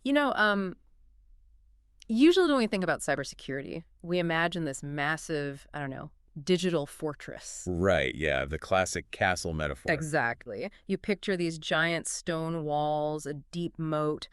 You know, usually when we think about cybersecurity, we imagine this massive, I don't know, digital fortress. Right, yeah, the classic castle metaphor. Exactly. You picture these giant stone walls, a deep moat,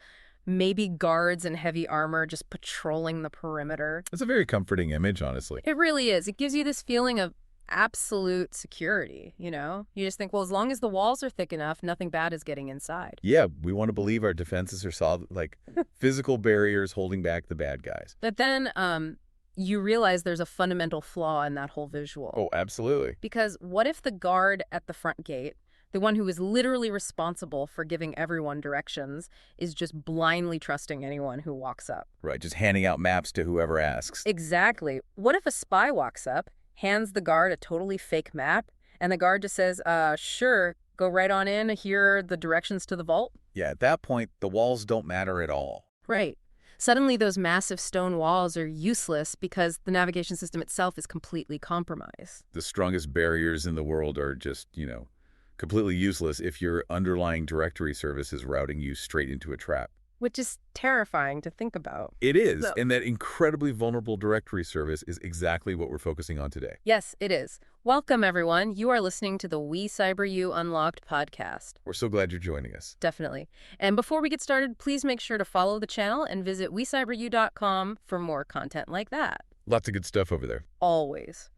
maybe guards in heavy armor just patrolling the perimeter. It's a very comforting image, honestly. It really is. It gives you this feeling of absolute security, you know? You just think, well, as long as the walls are thick enough, nothing bad is getting inside. Yeah, we want to believe our defenses are solid, like physical barriers holding back the bad guys. But then you realize there's a fundamental flaw in that whole visual. Oh, absolutely. Because what if the guard at the front gate, the one who is literally responsible for giving everyone directions, is just blindly trusting anyone who walks up? Right, just handing out maps to whoever asks. Exactly. What if a spy walks up, hands the guard a totally fake map, and the guard just says, sure, go right on in, here are the directions to the vault? Yeah, at that point, the walls don't matter at all. Right. Suddenly those massive stone walls are useless because the navigation system itself is completely compromised. The strongest barriers in the world are just, completely useless if your underlying directory service is routing you straight into a trap. Which is terrifying to think about. It is, So- and that incredibly vulnerable directory service is exactly what we're focusing on today. Yes, it is. Welcome, everyone. You are listening to the WeCyberYou Unlocked podcast. We're so glad you're joining us. Definitely. And before we get started, please make sure to follow the channel and visit WeCyberYou.com for more content like that. Lots of good stuff over there. Always.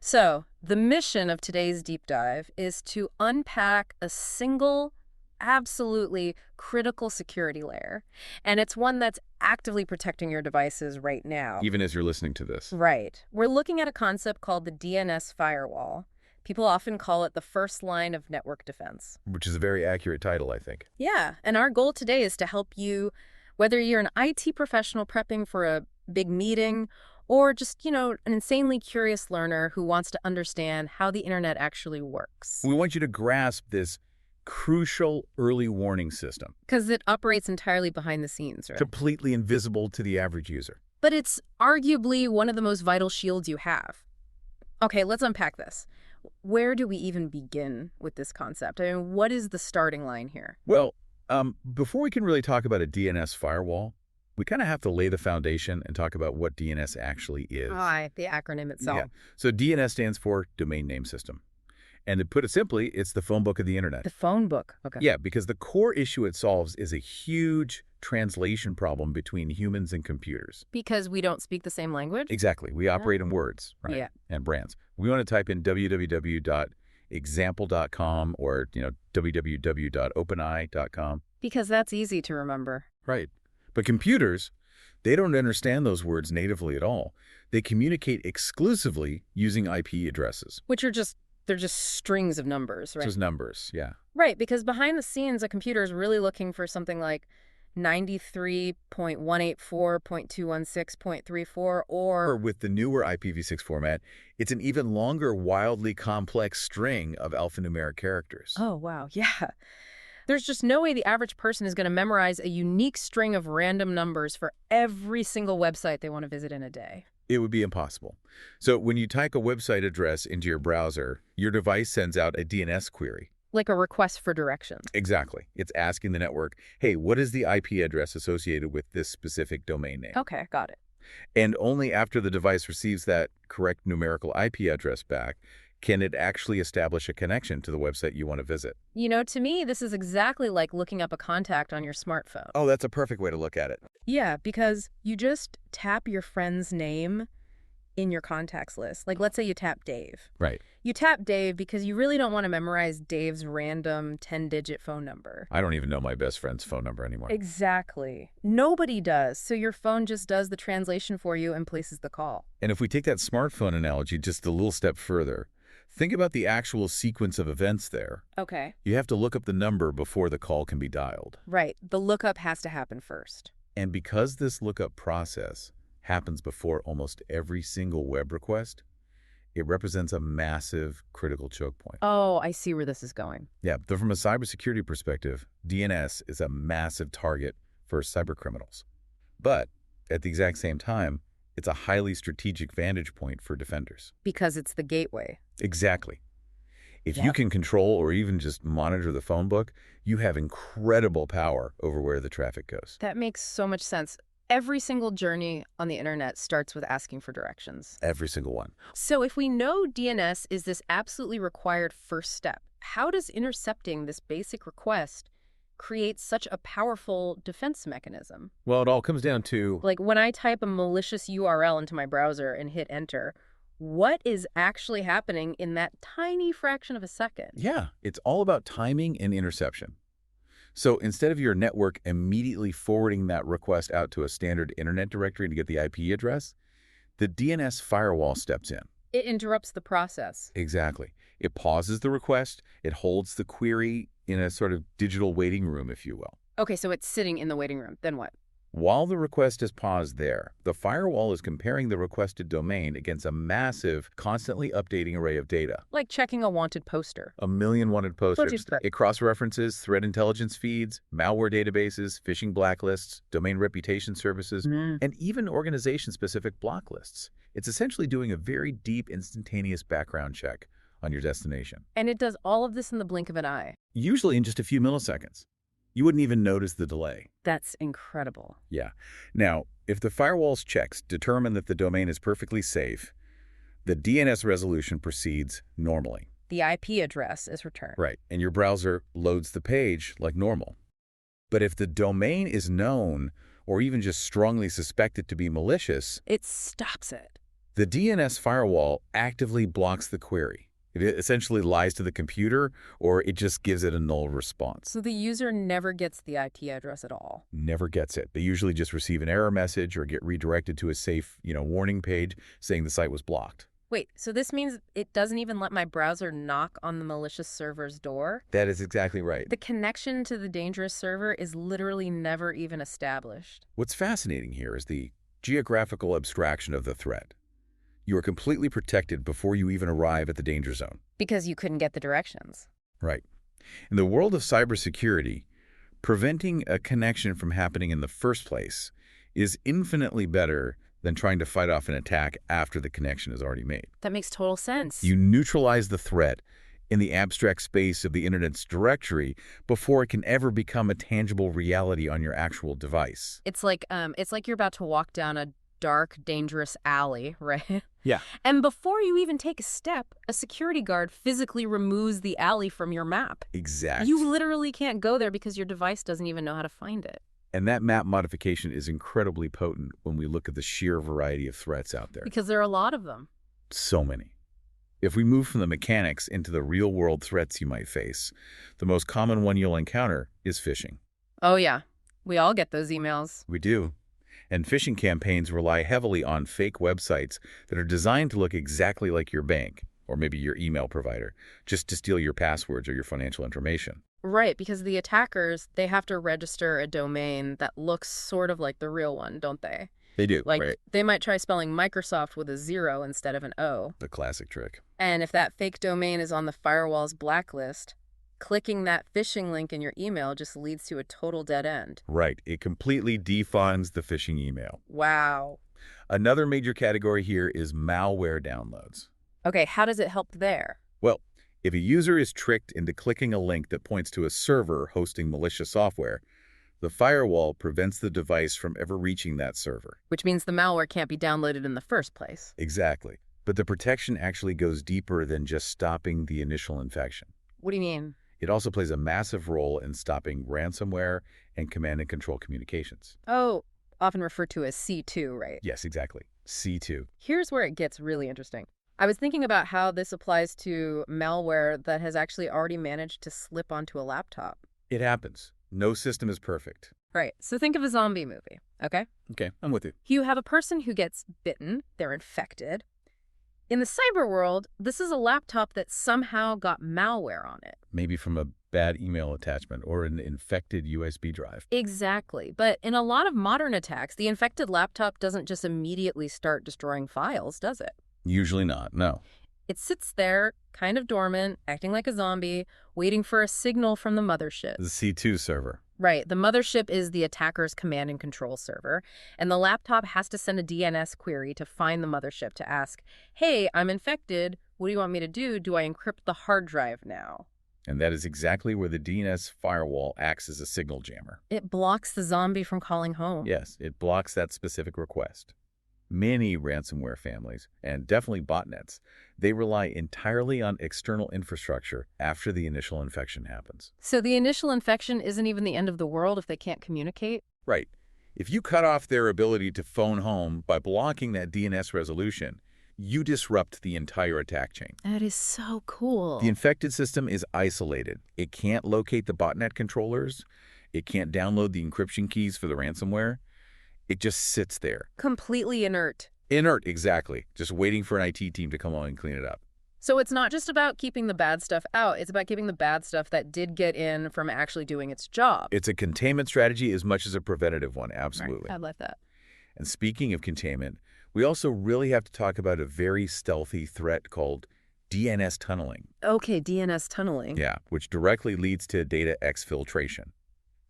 So, the mission of today's deep dive is to unpack a single, absolutely critical security layer. And it's one that's actively protecting your devices right now. Even as you're listening to this. Right. We're looking at a concept called the DNS Firewall. People often call it the first line of network defense. Which is a very accurate title, I think. Yeah, and our goal today is to help you, whether you're an IT professional prepping for a big meeting or just, an insanely curious learner who wants to understand how the internet actually works. We want you to grasp this crucial early warning system. Because it operates entirely behind the scenes, right? Completely invisible to the average user. But it's arguably one of the most vital shields you have. Okay, let's unpack this. Where do we even begin with this concept? I mean, what is the starting line here? Well, before we can really talk about a DNS firewall, we kind of have to lay the foundation and talk about what DNS actually is. The acronym itself. Yeah. So DNS stands for Domain Name System. And to put it simply, it's the phone book of the internet. The phone book. Okay. Yeah, because the core issue it solves is a huge translation problem between humans and computers. Because we don't speak the same language? Exactly. We operate in words, right? Yeah. And brands. We want to type in www.example.com or, www.openeye.com. Because that's easy to remember. Right. But computers, they don't understand those words natively at all. They communicate exclusively using IP addresses. Which are they're just strings of numbers, right? Just numbers, yeah. Right, because behind the scenes, a computer is really looking for something like 93.184.216.34 Or with the newer IPv6 format, it's an even longer, wildly complex string of alphanumeric characters. Oh, wow, yeah. There's just no way the average person is going to memorize a unique string of random numbers for every single website they want to visit in a day. It would be impossible. So when you type a website address into your browser, your device sends out a DNS query. Like a request for directions. Exactly. It's asking the network, hey, what is the IP address associated with this specific domain name? Okay, got it. And only after the device receives that correct numerical IP address back can it actually establish a connection to the website you want to visit. To me, this is exactly like looking up a contact on your smartphone. Oh, that's a perfect way to look at it. Yeah, because you just tap your friend's name in your contacts list. Like, let's say you tap Dave. Right. You tap Dave because you really don't want to memorize Dave's random 10-digit phone number. I don't even know my best friend's phone number anymore. Exactly. Nobody does. So your phone just does the translation for you and places the call. And if we take that smartphone analogy just a little step further, think about the actual sequence of events there. Okay. You have to look up the number before the call can be dialed. Right. The lookup has to happen first. And because this lookup process happens before almost every single web request, it represents a massive critical choke point. Oh, I see where this is going. Yeah, but from a cybersecurity perspective, DNS is a massive target for cybercriminals. But at the exact same time, it's a highly strategic vantage point for defenders. Because it's the gateway. Exactly. If you Yep. can control or even just monitor the phone book, you have incredible power over where the traffic goes. That makes so much sense. Every single journey on the internet starts with asking for directions. Every single one. So if we know DNS is this absolutely required first step, how does intercepting this basic request create such a powerful defense mechanism? Well, it all comes down to, Like when I type a malicious URL into my browser and hit enter, what is actually happening in that tiny fraction of a second? yeah, it's all about timing and interception. So instead of your network immediately forwarding that request out to a standard internet directory to get the IP address, the DNS firewall steps in. It interrupts the process. Exactly. It pauses the request. It holds the query in a sort of digital waiting room, if you will. Okay, so it's sitting in the waiting room. Then what? While the request is paused there, the firewall is comparing the requested domain against a massive, constantly updating array of data. Like checking a wanted poster. A million wanted posters. Threat. It cross-references threat intelligence feeds, malware databases, phishing blacklists, domain reputation services, and even organization-specific block lists. It's essentially doing a very deep, instantaneous background check on your destination. And it does all of this in the blink of an eye. Usually in just a few milliseconds. You wouldn't even notice the delay. That's incredible. Yeah. Now, if the firewall's checks determine that the domain is perfectly safe, the DNS resolution proceeds normally. The IP address is returned. Right. And your browser loads the page like normal. But if the domain is known or even just strongly suspected to be malicious, It stops it. the DNS firewall actively blocks the query. It essentially lies to the computer, or it just gives it a null response. So the user never gets the IP address at all. Never gets it. They usually just receive an error message or get redirected to a safe, warning page saying the site was blocked. Wait, so this means it doesn't even let my browser knock on the malicious server's door? That is exactly right. The connection to the dangerous server is literally never even established. What's fascinating here is the geographical abstraction of the threat. You are completely protected before you even arrive at the danger zone. Because you couldn't get the directions. Right. In the world of cybersecurity, preventing a connection from happening in the first place is infinitely better than trying to fight off an attack after the connection is already made. That makes total sense. You neutralize the threat in the abstract space of the internet's directory before it can ever become a tangible reality on your actual device. It's like you're about to walk down a dark, dangerous alley, right? Yeah. And before you even take a step, a security guard physically removes the alley from your map. Exactly. You literally can't go there because your device doesn't even know how to find it. And that map modification is incredibly potent when we look at the sheer variety of threats out there. Because there are a lot of them. So many. If we move from the mechanics into the real-world threats you might face, the most common one you'll encounter is phishing. Oh yeah, we all get those emails. We do. And phishing campaigns rely heavily on fake websites that are designed to look exactly like your bank, or maybe your email provider, just to steal your passwords or your financial information. Right, because the attackers, they have to register a domain that looks sort of like the real one, don't they? They do, Like, right? they might try spelling Microsoft with a 0 instead of an O. The classic trick. And if that fake domain is on the firewall's blacklist, clicking that phishing link in your email just leads to a total dead end. Right. It completely defunds the phishing email. Wow. Another major category here is malware downloads. Okay, how does it help there? Well, if a user is tricked into clicking a link that points to a server hosting malicious software, the firewall prevents the device from ever reaching that server. Which means the malware can't be downloaded in the first place. Exactly. But the protection actually goes deeper than just stopping the initial infection. What do you mean? It also plays a massive role in stopping ransomware and command and control communications. Oh, often referred to as C2, right? Yes, exactly. C2. Here's where it gets really interesting. I was thinking about how this applies to malware that has actually already managed to slip onto a laptop. It happens. No system is perfect. Right, so think of a zombie movie, okay? Okay, I'm with you. You have a person who gets bitten, they're infected. In the cyber world, this is a laptop that somehow got malware on it. Maybe from a bad email attachment or an infected USB drive. Exactly, but in a lot of modern attacks, the infected laptop doesn't just immediately start destroying files, does it? Usually not, no. It sits there, kind of dormant, acting like a zombie, waiting for a signal from the mothership. The C2 server. Right, the mothership is the attacker's command and control server, and the laptop has to send a DNS query to find the mothership to ask, hey, I'm infected, What do you want me to do? Do I encrypt the hard drive now? And that is exactly where the DNS Firewall acts as a signal jammer. It blocks the zombie from calling home. Yes, it blocks that specific request. Many ransomware families, and definitely botnets, they rely entirely on external infrastructure after the initial infection happens. So the initial infection isn't even the end of the world if they can't communicate? Right. If you cut off their ability to phone home by blocking that DNS resolution, you disrupt the entire attack chain. That is so cool. The infected system is isolated. It can't locate the botnet controllers. It can't download the encryption keys for the ransomware. It just sits there. Completely inert. Inert, exactly. Just waiting for an IT team to come along and clean it up. So it's not just about keeping the bad stuff out. It's about keeping the bad stuff that did get in from actually doing its job. It's a containment strategy as much as a preventative one, absolutely. Right. I like that. And speaking of containment, we also really have to talk about a very stealthy threat called DNS tunneling. Okay, DNS tunneling. Yeah, which directly leads to data exfiltration.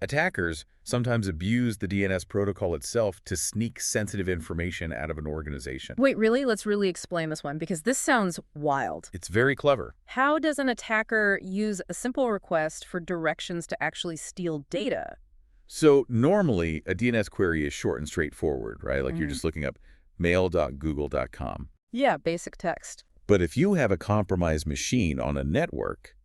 Attackers sometimes abuse the DNS protocol itself to sneak sensitive information out of an organization. Wait, really? Let's really explain this one, because this sounds wild. It's very clever. How does an attacker use a simple request for directions to actually steal data? So normally, a DNS query is short and straightforward, right? Like you're just looking up mail.google.com. Yeah, basic text. But if you have a compromised machine on a network,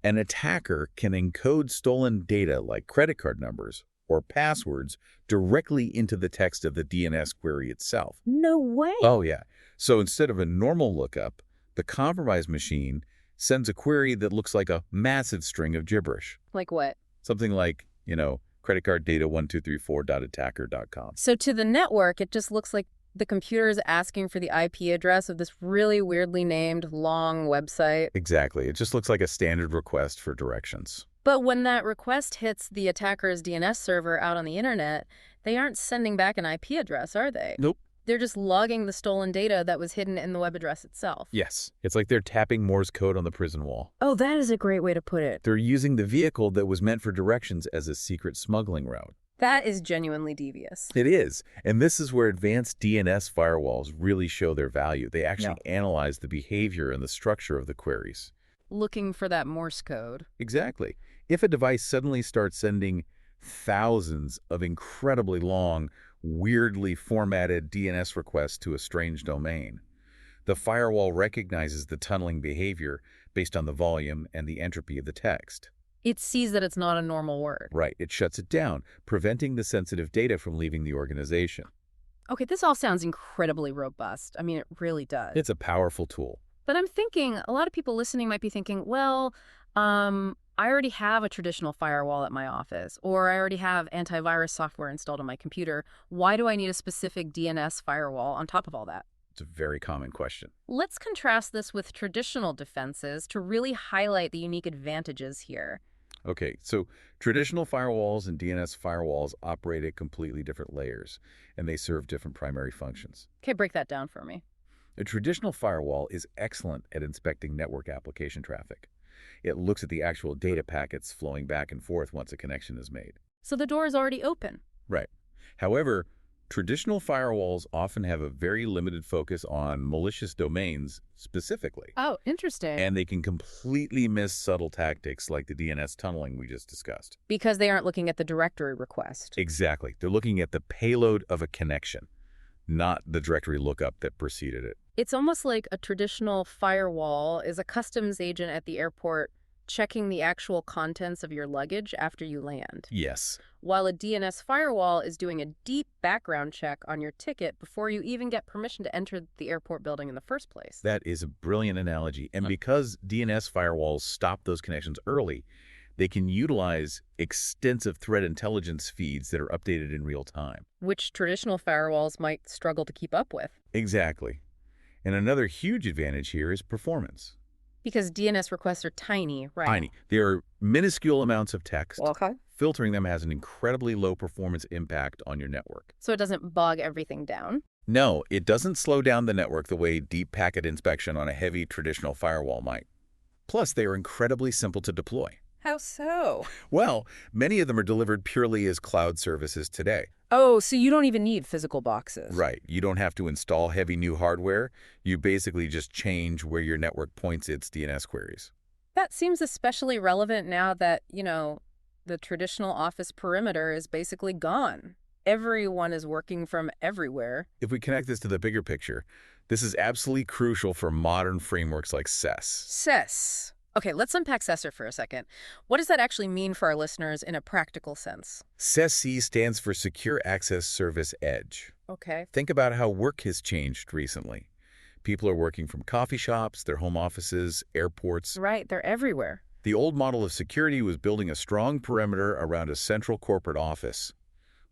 an attacker can encode stolen data like credit card numbers or passwords directly into the text of the DNS query itself. No way. Oh, yeah. So instead of a normal lookup, the compromised machine sends a query that looks like a massive string of gibberish. Like what? Something like, credit card data 1234.attacker.com. So to the network, it just looks like the computer is asking for the IP address of this really weirdly named long website. Exactly. It just looks like a standard request for directions. But when that request hits the attacker's DNS server out on the internet, they aren't sending back an IP address, are they? Nope. They're just logging the stolen data that was hidden in the web address itself. Yes. It's like they're tapping Morse code on the prison wall. Oh, that is a great way to put it. They're using the vehicle that was meant for directions as a secret smuggling route. That is genuinely devious. It is. And this is where advanced DNS firewalls really show their value. They actually analyze the behavior and the structure of the queries. Looking for that Morse code. Exactly. If a device suddenly starts sending thousands of incredibly long, weirdly formatted DNS requests to a strange domain, the firewall recognizes the tunneling behavior based on the volume and the entropy of the text. It sees that it's not a normal word. Right. It shuts it down, preventing the sensitive data from leaving the organization. Okay, this all sounds incredibly robust. I mean, it really does. It's a powerful tool. But I'm thinking, a lot of people listening might be thinking, well, I already have a traditional firewall at my office, or I already have antivirus software installed on my computer. Why do I need a specific DNS firewall on top of all that? It's a very common question. Let's contrast this with traditional defenses to really highlight the unique advantages here. Okay, so traditional firewalls and DNS firewalls operate at completely different layers, and they serve different primary functions. Okay, break that down for me. A traditional firewall is excellent at inspecting network application traffic. It looks at the actual data packets flowing back and forth once a connection is made. So the door is already open. Right. However, traditional firewalls often have a very limited focus on malicious domains specifically. Oh, interesting. And they can completely miss subtle tactics like the DNS tunneling we just discussed. Because they aren't looking at the directory request. Exactly. They're looking at the payload of a connection, not the directory lookup that preceded it. It's almost like a traditional firewall is a customs agent at the airport checking the actual contents of your luggage after you land. Yes. While a DNS firewall is doing a deep background check on your ticket before you even get permission to enter the airport building in the first place. That is a brilliant analogy. And because DNS firewalls stop those connections early, they can utilize extensive threat intelligence feeds that are updated in real time. Which traditional firewalls might struggle to keep up with. Exactly. And another huge advantage here is performance. Because DNS requests are tiny, right? Tiny. They are minuscule amounts of text. Okay. Filtering them has an incredibly low performance impact on your network. So it doesn't bog everything down? No, it doesn't slow down the network the way deep packet inspection on a heavy traditional firewall might. Plus, they are incredibly simple to deploy. How so? Well, many of them are delivered purely as cloud services today. Oh, so you don't even need physical boxes. Right. You don't have to install heavy new hardware. You basically just change where your network points its DNS queries. That seems especially relevant now that, the traditional office perimeter is basically gone. Everyone is working from everywhere. If we connect this to the bigger picture, this is absolutely crucial for modern frameworks like SES. SES. Okay, let's unpack SESR for a second. What does that actually mean for our listeners in a practical sense? SES-C stands for Secure Access Service Edge. Okay. Think about how work has changed recently. People are working from coffee shops, their home offices, airports. Right, they're everywhere. The old model of security was building a strong perimeter around a central corporate office.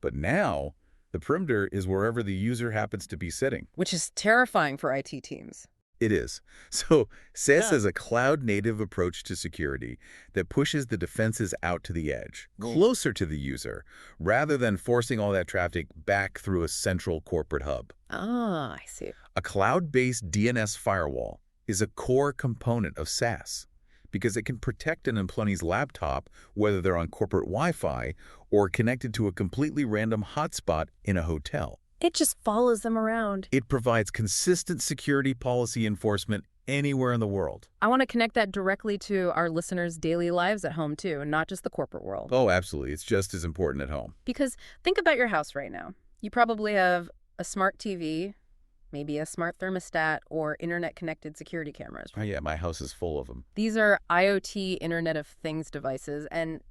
But now, the perimeter is wherever the user happens to be sitting. Which is terrifying for IT teams. It is. So SES is a cloud-native approach to security that pushes the defenses out to the edge, closer to the user, rather than forcing all that traffic back through a central corporate hub. Ah, I see. A cloud-based DNS firewall is a core component of SaaS because it can protect an employee's laptop, whether they're on corporate Wi-Fi or connected to a completely random hotspot in a hotel. It just follows them around. It provides consistent security policy enforcement anywhere in the world. I want to connect that directly to our listeners' daily lives at home, too, and not just the corporate world. Oh, absolutely. It's just as important at home. Because think about your house right now. You probably have a smart TV, maybe a smart thermostat, or internet-connected security cameras. Oh, yeah, my house is full of them. These are IoT Internet of Things devices, and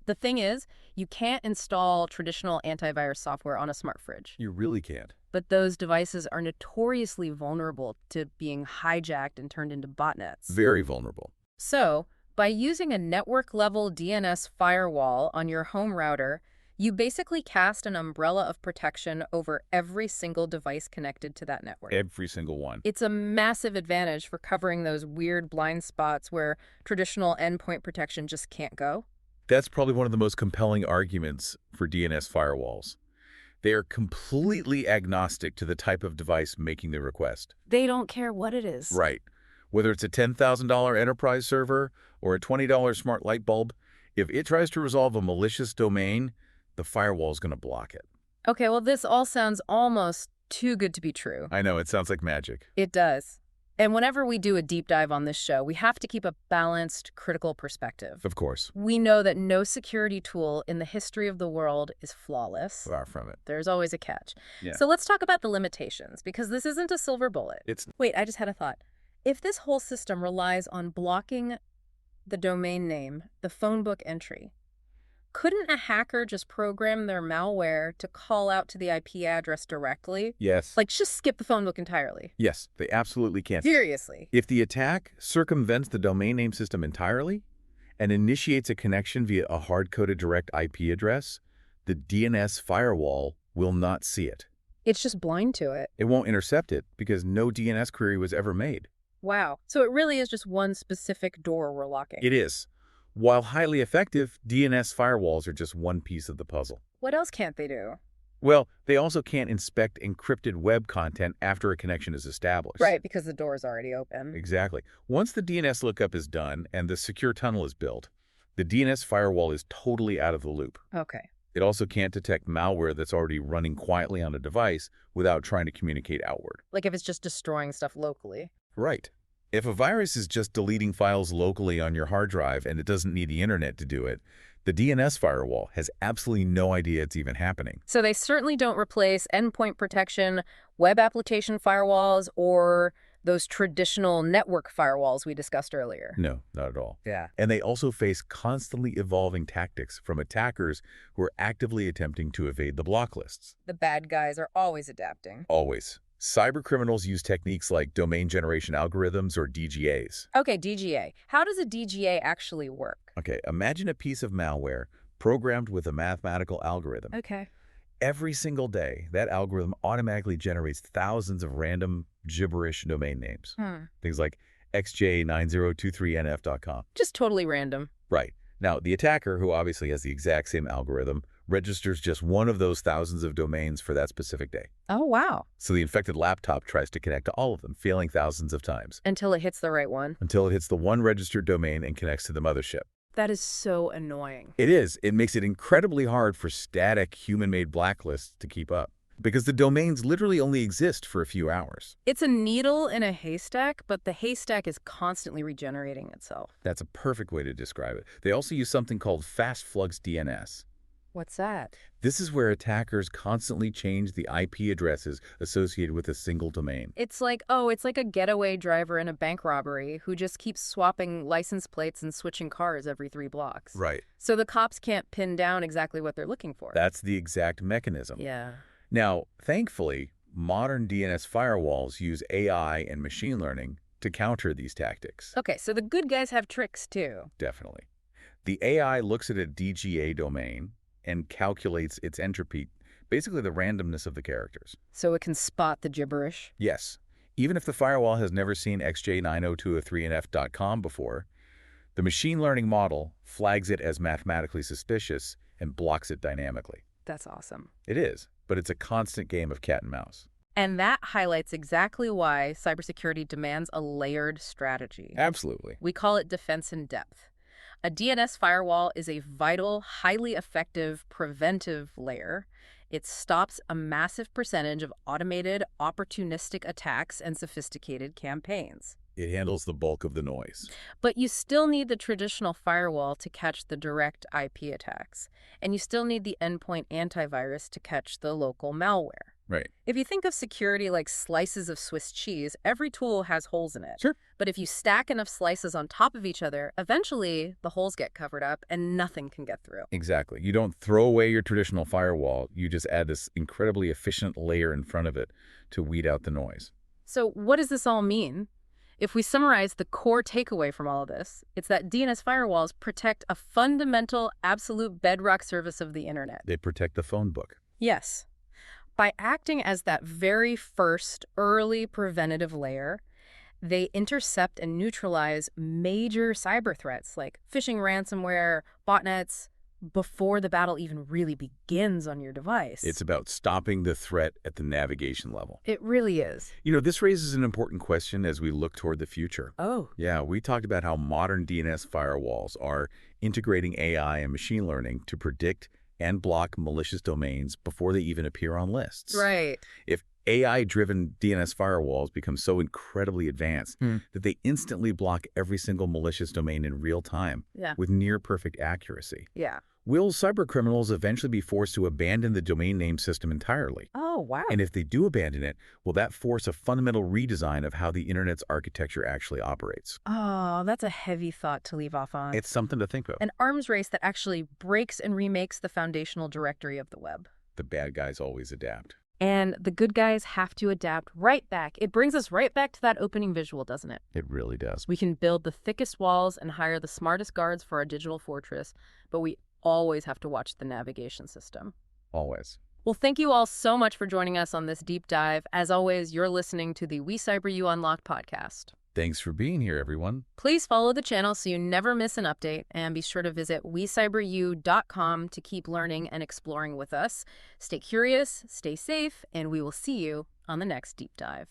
the thing is, you can't install traditional antivirus software on a smart fridge. You really can't. But those devices are notoriously vulnerable to being hijacked and turned into botnets. Very vulnerable. So, by using a network-level DNS firewall on your home router, you basically cast an umbrella of protection over every single device connected to that network. Every single one. It's a massive advantage for covering those weird blind spots where traditional endpoint protection just can't go. That's probably one of the most compelling arguments for DNS firewalls. They are completely agnostic to the type of device making the request. They don't care what it is. Right. Whether it's a $10,000 enterprise server or a $20 smart light bulb, if it tries to resolve a malicious domain, the firewall is going to block it. Okay, well, this all sounds almost too good to be true. I know, it sounds like magic. It does. And whenever we do a deep dive on this show, we have to keep a balanced, critical perspective. Of course. We know that no security tool in the history of the world is flawless. Far from it. There's always a catch. Yeah. So let's talk about the limitations, because this isn't a silver bullet. Wait, I just had a thought. If this whole system relies on blocking the domain name, the phone book entry, couldn't a hacker just program their malware to call out to the IP address directly? Yes. Like, just skip the phone book entirely? Yes, they absolutely can. Seriously? If the attack circumvents the domain name system entirely and initiates a connection via a hard-coded direct IP address, the DNS firewall will not see it. It's just blind to it. It won't intercept it because no DNS query was ever made. Wow. So it really is just one specific door we're locking. It is. While highly effective, DNS firewalls are just one piece of the puzzle. What else can't they do? Well, they also can't inspect encrypted web content after a connection is established. Right, because the door is already open. Exactly. Once the DNS lookup is done and the secure tunnel is built, the DNS firewall is totally out of the loop. Okay. It also can't detect malware that's already running quietly on a device without trying to communicate outward. Like if it's just destroying stuff locally. Right. If a virus is just deleting files locally on your hard drive and it doesn't need the internet to do it, the DNS firewall has absolutely no idea it's even happening. So they certainly don't replace endpoint protection, web application firewalls, or those traditional network firewalls we discussed earlier. No, not at all. Yeah. And they also face constantly evolving tactics from attackers who are actively attempting to evade the block lists. The bad guys are always adapting. Always. Cybercriminals use techniques like domain generation algorithms or DGAs. Okay, DGA. How does a DGA actually work? Okay, imagine a piece of malware programmed with a mathematical algorithm. Okay. Every single day, that algorithm automatically generates thousands of random gibberish domain names. Things like xj9023nf.com. Just totally random. Right. Now, the attacker, who obviously has the exact same algorithm, registers just one of those thousands of domains for that specific day. Oh, wow. So the infected laptop tries to connect to all of them, failing thousands of times. Until it hits the right one. Until it hits the one registered domain and connects to the mothership. That is so annoying. It is. It makes it incredibly hard for static human-made blacklists to keep up because the domains literally only exist for a few hours. It's a needle in a haystack, but the haystack is constantly regenerating itself. That's a perfect way to describe it. They also use something called fast flux DNS. What's that? This is where attackers constantly change the IP addresses associated with a single domain. It's like a getaway driver in a bank robbery who just keeps swapping license plates and switching cars every 3 blocks. Right. So the cops can't pin down exactly what they're looking for. That's the exact mechanism. Yeah. Now, thankfully, modern DNS firewalls use AI and machine learning to counter these tactics. Okay, so the good guys have tricks too. Definitely. The AI looks at a DGA domain and calculates its entropy, basically the randomness of the characters. So it can spot the gibberish? Yes. Even if the firewall has never seen xj90203nf.com before, the machine learning model flags it as mathematically suspicious and blocks it dynamically. That's awesome. It is, but it's a constant game of cat and mouse. And that highlights exactly why cybersecurity demands a layered strategy. Absolutely. We call it defense in depth. A DNS firewall is a vital, highly effective preventive layer. It stops a massive percentage of automated, opportunistic attacks and sophisticated campaigns. It handles the bulk of the noise. But you still need the traditional firewall to catch the direct IP attacks. And you still need the endpoint antivirus to catch the local malware. Right. If you think of security like slices of Swiss cheese, every tool has holes in it. Sure. But if you stack enough slices on top of each other, eventually the holes get covered up and nothing can get through. Exactly. You don't throw away your traditional firewall. You just add this incredibly efficient layer in front of it to weed out the noise. So what does this all mean? If we summarize the core takeaway from all of this, it's that DNS firewalls protect a fundamental, absolute bedrock service of the internet. They protect the phone book. Yes. By acting as that very first early preventative layer, they intercept and neutralize major cyber threats like phishing, ransomware, botnets, before the battle even really begins on your device. It's about stopping the threat at the navigation level. It really is. You know, this raises an important question as we look toward the future. Oh. Yeah, we talked about how modern DNS firewalls are integrating AI and machine learning to predict and block malicious domains before they even appear on lists. Right. If AI-driven DNS firewalls become so incredibly advanced that they instantly block every single malicious domain in real time with near-perfect accuracy. Yeah. Will cybercriminals eventually be forced to abandon the domain name system entirely? Oh, wow. And if they do abandon it, will that force a fundamental redesign of how the internet's architecture actually operates? Oh, that's a heavy thought to leave off on. It's something to think about. An arms race that actually breaks and remakes the foundational directory of the web. The bad guys always adapt. And the good guys have to adapt right back. It brings us right back to that opening visual, doesn't it? It really does. We can build the thickest walls and hire the smartest guards for our digital fortress, but we always have to watch the navigation system. Always. Well, thank you all so much for joining us on this deep dive. As always, you're listening to the WeCyberYou Unlocked podcast. Thanks for being here, everyone. Please follow the channel so you never miss an update, and be sure to visit WeCyberYou.com to keep learning and exploring with us. Stay curious, stay safe, and we will see you on the next deep dive.